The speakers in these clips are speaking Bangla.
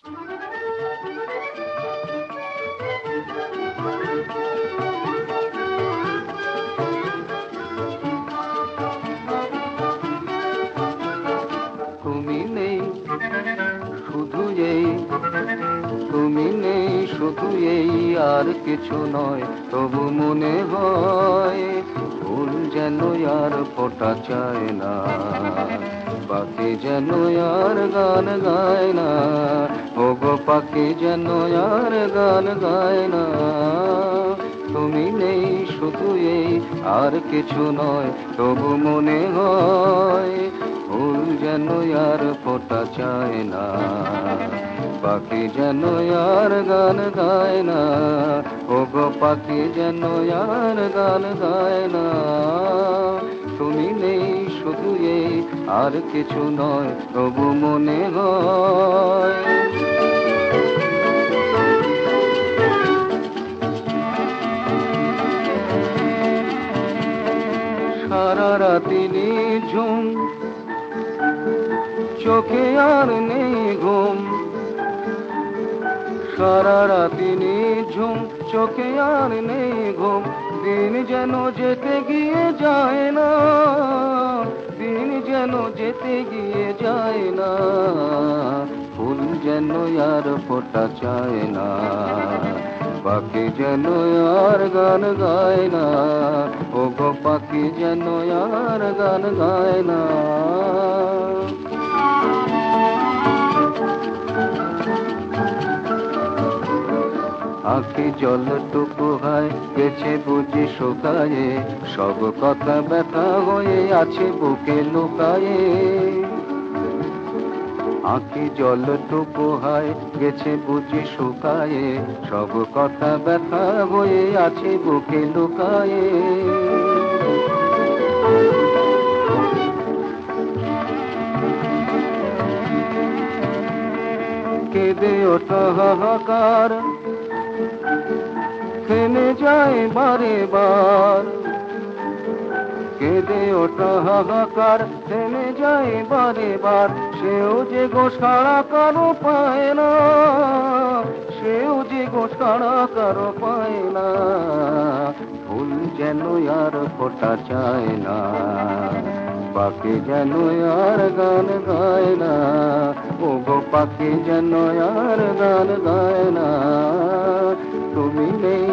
তুমি নেই শুধু এই, তুমি নেই শুধু এই, আর কিছু নয়। তবু মনে হয় ফুল যেন আর ফোটা চায় না, পাখি যেন আর গান গায় না। ওগো পাখি যেন আর গান গায় না। তুমি নেই শুধু এই, আর কিছু নয়। তবু মনে হয় ফুল যেন আর ফোটা চায় না, পাখি যেন আর গান গায় না। ওগো পাখি যেন আর গান গায় না। তুমি নেই শুধু এই, আর কিছু নয়। তবু মনে হয় সারা রাতি নিঝুম, চোখে আর নেই ঘুম। সারা রাতি নিঝুম, চোখে আর নেই ঘুম। দিন যেন যেতে গিয়ে যায় না, দিন যেন যেতে গিয়ে যায় না। ফুল যেন আর ফোটা চায় না, পাখি যেন আর গান গায় না। ওগো পাখি যেন আর গান গায় না। আঁখি জলটুকু হয় গেছে বুঝি শুকায়ে, সব কথা ব্যথা হয়ে আছে বুকে লুকায়ে। আঁখি জলটুকু হয় গেছে বুঝি শুকায়ে, সব কথা ব্যথা হয়ে আছে বুকে লুকায়ে। কেঁদে ওঠা হাহাকার থেমে যায় বারে বার। কেঁদে ওঠা হাহাকার থেমে যায় বারে বার। সেও যে গো সাড়া কারো পায় না, সেও যে গো সাড়া কারো পায় না। ফুল যেন আর ফোটা চায় না, পাখি যেন আর গান গায় না। ওগো পাখি যেন আর গান গায় না। তুমি নেই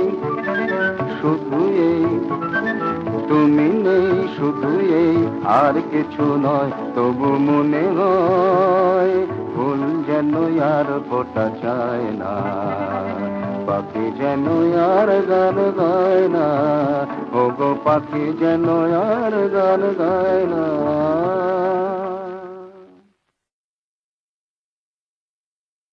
শুধু এই, তুমি নেই শুধু এই, আর কিছু নয়। তবু মনে হয় ফুল যেন আর ফোটা চায় না, পাখি যেন আর গান গায় না। ওগো পাখি যেন আর গান গায় না।